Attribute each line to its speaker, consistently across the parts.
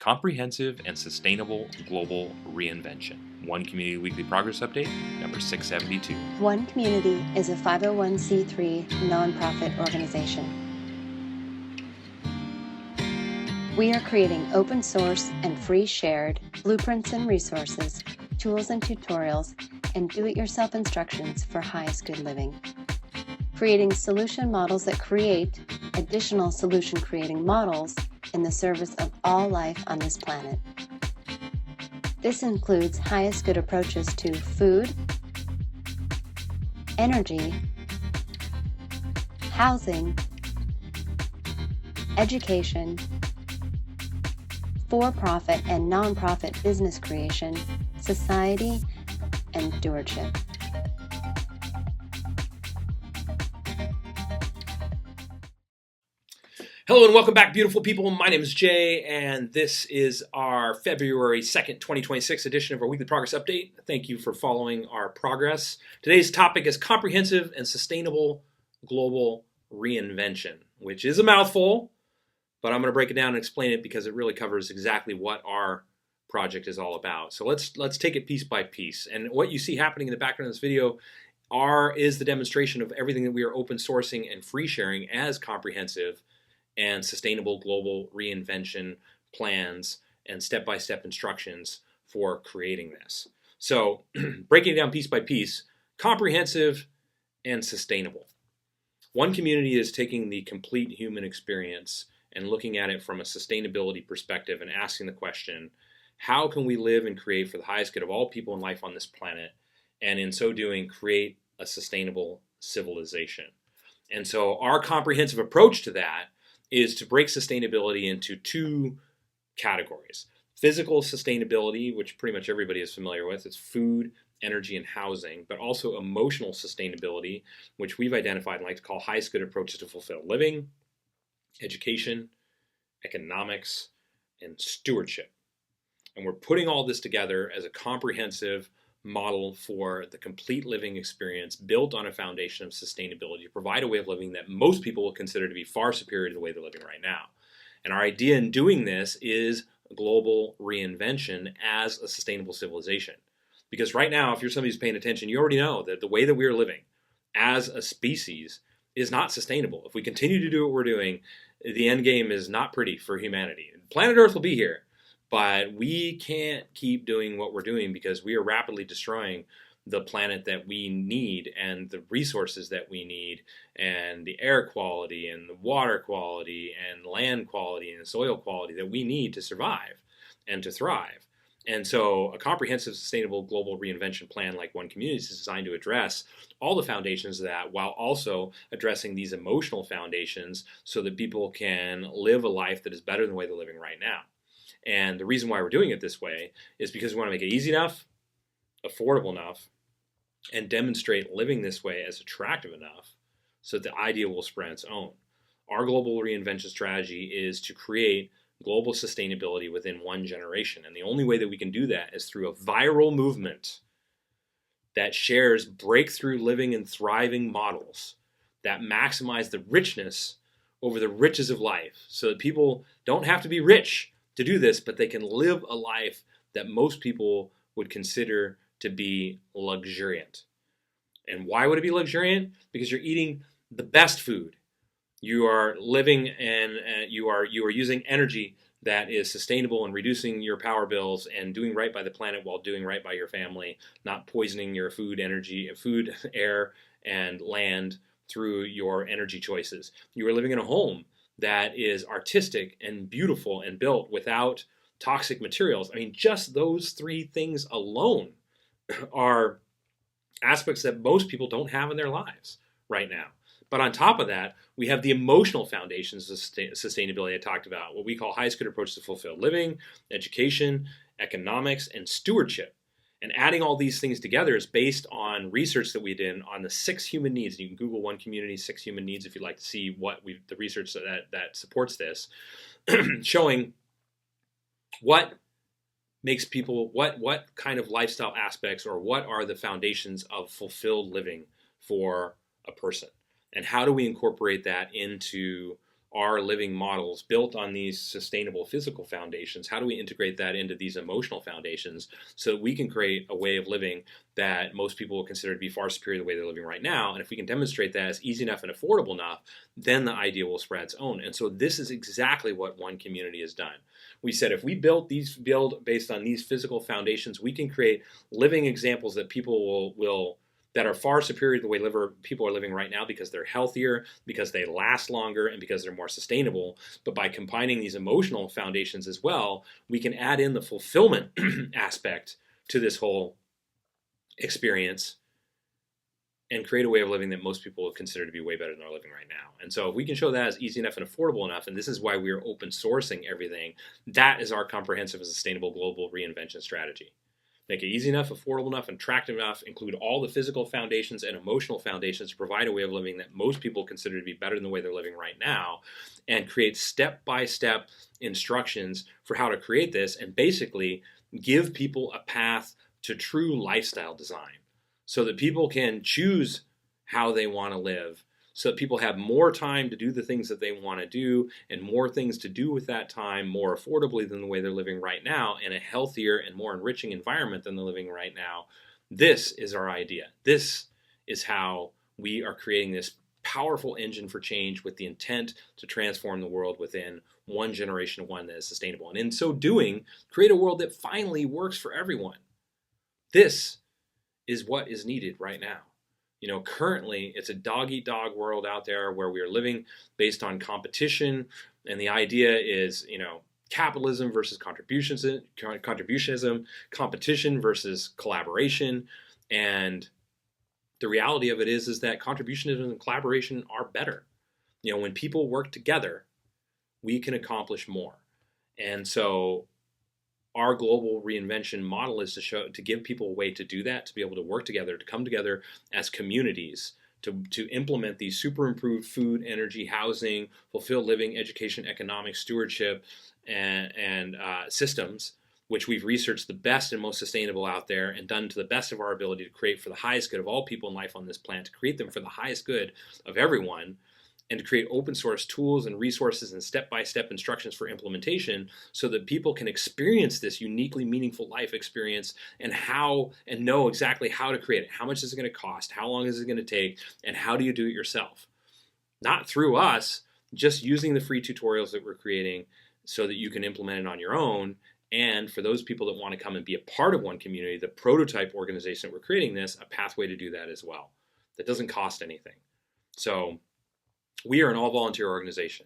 Speaker 1: Comprehensive and Sustainable Global Reinvention. One Community Weekly Progress Update, number 672.
Speaker 2: One Community is a 501c3 nonprofit organization. We are creating open source and free shared blueprints and resources, tools and tutorials, and do-it-yourself instructions for highest good living. Creating solution models that create additional solution creating models in the service of all life on this planet. This includes highest good approaches to food, energy, housing, education, for-profit and non-profit business creation, society, and stewardship.
Speaker 3: Hello and welcome back, beautiful people. My name is Jay, and this is our February 2nd, 2026 edition of our Weekly Progress Update. Thank you for following our progress. Today's topic is comprehensive and sustainable global reinvention, which is a mouthful, but I'm going to break it down and explain it because it really covers exactly what our project is all about. So let's take it piece by piece. And what you see happening in the background of this video is the demonstration of everything that we are open sourcing and free sharing as comprehensive and sustainable global reinvention plans and step-by-step instructions for creating this. So breaking it down piece by piece, comprehensive and sustainable. One Community is taking the complete human experience and looking at it from a sustainability perspective and asking the question, how can we live and create for the highest good of all people in life on this planet, and in so doing create a sustainable civilization? And so our comprehensive approach to that is to break sustainability into two categories. Physical sustainability, which pretty much everybody is familiar with, it's food, energy, and housing, but also emotional sustainability, which we've identified and like to call highest good approaches to fulfilled living, education, economics, and stewardship. And we're putting all this together as a comprehensive model for the complete living experience built on a foundation of sustainability to provide a way of living that most people will consider to be far superior to the way they're living right now. And our idea in doing this is global reinvention as a sustainable civilization. Because right now, if you're somebody who's paying attention, you already know that the way that we are living as a species is not sustainable. If we continue to do what we're doing, the end game is not pretty for humanity. Planet Earth will be here, but we can't keep doing what we're doing because we are rapidly destroying the planet that we need and the resources that we need and the air quality and the water quality and land quality and soil quality that we need to survive and to thrive. And so a comprehensive sustainable global reinvention plan like One Community is designed to address all the foundations of that while also addressing these emotional foundations so that people can live a life that is better than the way they're living right now. And the reason why we're doing it this way is because we want to make it easy enough, affordable enough, and demonstrate living this way as attractive enough so that the idea will spread its own. Our global reinvention strategy is to create global sustainability within one generation. And the only way that we can do that is through a viral movement that shares breakthrough living and thriving models that maximize the richness over the riches of life so that people don't have to be rich to do this, but they can live a life that most people would consider to be luxuriant. And why would it be luxuriant? Because you're eating the best food. You are living and you are using energy that is sustainable and reducing your power bills and doing right by the planet while doing right by your family, not poisoning your food, air, and land through your energy choices. You are living in a home that is artistic and beautiful and built without toxic materials. I mean, just those three things alone are aspects that most people don't have in their lives right now. But on top of that, we have the emotional foundations of sustainability I talked about, what we call highest good approach to fulfilled living, education, economics, and stewardship. And adding all these things together is based on research that we did on the 6 human needs. You can Google One Community 6 human needs if you'd like to see the research that supports this, showing what makes people, what kind of lifestyle aspects or what are the foundations of fulfilled living for a person. And how do we incorporate that into our living models built on these sustainable physical foundations, how do we integrate that into these emotional foundations so that we can create a way of living that most people will consider to be far superior to the way they're living right now? And if we can demonstrate that as easy enough and affordable enough, then the idea will spread its own. And so this is exactly what One Community has done. We said if we build based on these physical foundations, we can create living examples that people will that are far superior to the way people are living right now, because they're healthier, because they last longer, and because they're more sustainable. But by combining these emotional foundations as well, we can add in the fulfillment aspect to this whole experience and create a way of living that most people would consider to be way better than they're living right now. And so if we can show that as easy enough and affordable enough, and this is why we are open sourcing everything, that is our comprehensive and sustainable global reinvention strategy. Make it easy enough, affordable enough, and attractive enough, include all the physical foundations and emotional foundations to provide a way of living that most people consider to be better than the way they're living right now, and create step-by-step instructions for how to create this, and basically give people a path to true lifestyle design so that people can choose how they want to live, so that people have more time to do the things that they want to do, and more things to do with that time more affordably than the way they're living right now, in a healthier and more enriching environment than they're living right now. This is our idea. This is how we are creating this powerful engine for change with the intent to transform the world within one generation of one that is sustainable. And in so doing, create a world that finally works for everyone. This is what is needed right now. Currently it's a dog-eat-dog world out there where we are living based on competition, and the idea is, capitalism versus contributionism, competition versus collaboration, and the reality of it is that contributionism and collaboration are better. When people work together, we can accomplish more. And so our global reinvention model is to give people a way to do that, to be able to work together, to come together as communities, to implement these super improved food, energy, housing, fulfilled living, education, economic stewardship, and systems, which we've researched the best and most sustainable out there and done to the best of our ability to create for the highest good of all people in life on this planet, to create them for the highest good of everyone, and to create open source tools and resources and step-by-step instructions for implementation so that people can experience this uniquely meaningful life experience and know exactly how to create it. How much is it going to cost? How long is it going to take? And how do you do it yourself? Not through us, just using the free tutorials that we're creating so that you can implement it on your own. And for those people that want to come and be a part of One Community, the prototype organization that we're creating this, a pathway to do that as well. That doesn't cost anything. So we are an all-volunteer organization.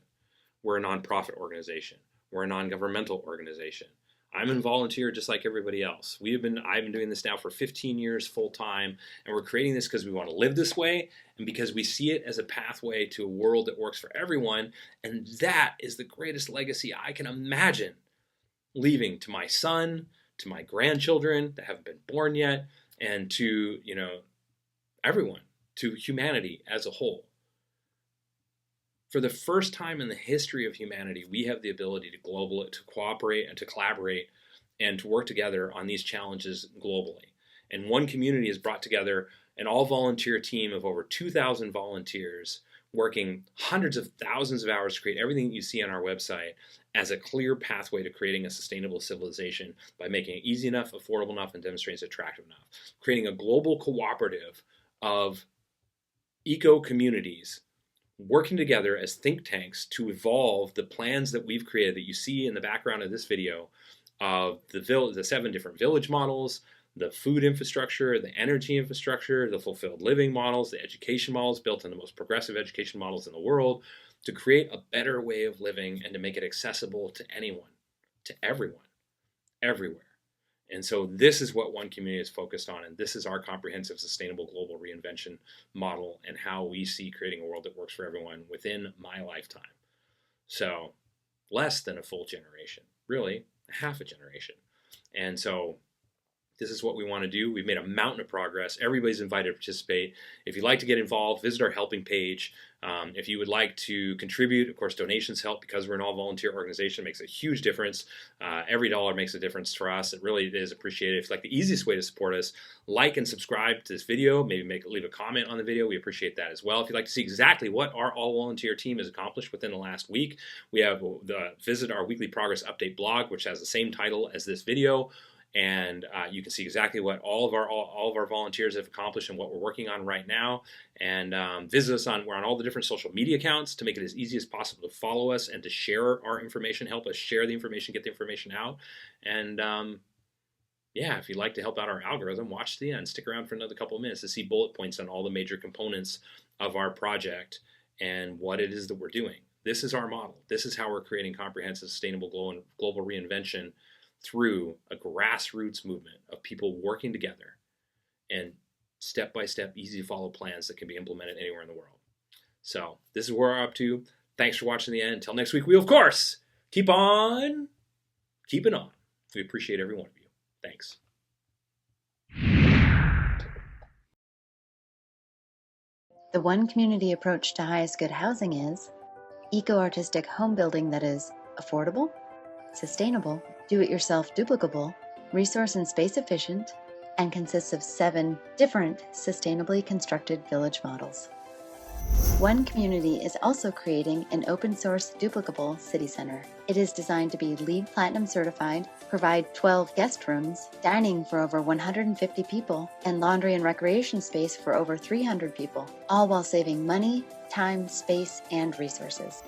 Speaker 3: We're a nonprofit organization. We're a non-governmental organization. I'm a volunteer just like everybody else. I've been doing this now for 15 years full-time, and we're creating this because we want to live this way and because we see it as a pathway to a world that works for everyone, and that is the greatest legacy I can imagine leaving to my son, to my grandchildren that haven't been born yet, and to, everyone, to humanity as a whole. For the first time in the history of humanity, we have the ability to cooperate and to collaborate and to work together on these challenges globally. And One Community has brought together an all-volunteer team of over 2,000 volunteers working hundreds of thousands of hours to create everything that you see on our website as a clear pathway to creating a sustainable civilization by making it easy enough, affordable enough, and demonstrating it's attractive enough. Creating a global cooperative of eco-communities working together as think tanks to evolve the plans that we've created that you see in the background of this video of the 7 different village models, the food infrastructure, the energy infrastructure, the fulfilled living models, the education models built on the most progressive education models in the world, to create a better way of living and to make it accessible to anyone, to everyone, everywhere. And so this is what One Community is focused on, and this is our comprehensive sustainable global reinvention model and how we see creating a world that works for everyone within my lifetime. So less than a full generation, really half a generation. And so This is what we want to do. We've made a mountain of progress. Everybody's invited to participate. If you'd like to get involved, visit our helping page. If you would like to contribute, of course, donations help because we're an all-volunteer organization. It makes a huge difference. Every dollar makes a difference for us. It really is appreciated. If you'd like the easiest way to support us, like and subscribe to this video. Maybe leave a comment on the video. We appreciate that as well. If you'd like to see exactly what our all-volunteer team has accomplished within the last week, we have visit our weekly progress update blog, which has the same title as this video. And you can see exactly what all of our volunteers have accomplished and what we're working on right now. And visit us we're on all the different social media accounts to make it as easy as possible to follow us and to share our information, help us share the information, get the information out. And yeah, if you'd like to help out our algorithm, watch to the end. Stick around for another couple of minutes to see bullet points on all the major components of our project and what it is that we're doing. This is our model. This is how we're creating comprehensive, sustainable global reinvention through a grassroots movement of people working together and step-by-step, easy-to-follow plans that can be implemented anywhere in the world. So this is where we're up to. Thanks for watching the end. Until next week, we, of course, keep on keeping on. We appreciate every one of you. Thanks.
Speaker 2: The one community approach to highest good housing is eco-artistic home building that is affordable, sustainable, do-it-yourself duplicable, resource and space efficient, and consists of 7 different sustainably constructed village models. One Community is also creating an open-source duplicable city center. It is designed to be LEED Platinum certified, provide 12 guest rooms, dining for over 150 people, and laundry and recreation space for over 300 people, all while saving money, time, space, and resources.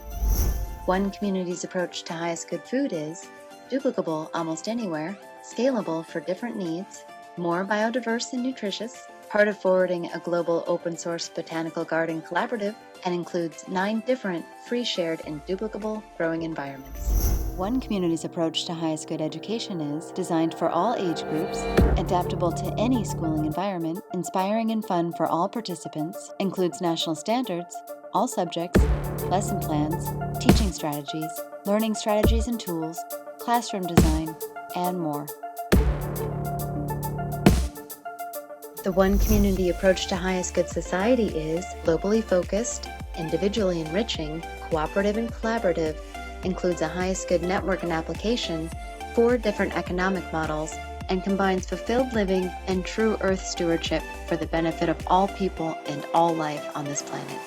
Speaker 2: One Community's approach to highest good food is duplicable almost anywhere, scalable for different needs, more biodiverse and nutritious, part of forwarding a global open-source botanical garden collaborative, and includes 9 different free, shared, and duplicable growing environments. One Community's approach to highest good education is designed for all age groups, adaptable to any schooling environment, inspiring and fun for all participants, includes national standards, all subjects, lesson plans, teaching strategies, learning strategies and tools, classroom design, and more. The One Community approach to highest good society is globally focused, individually enriching, cooperative and collaborative, includes a highest good network and application, 4 different economic models, and combines fulfilled living and true earth stewardship for the benefit of all people and all life on this planet.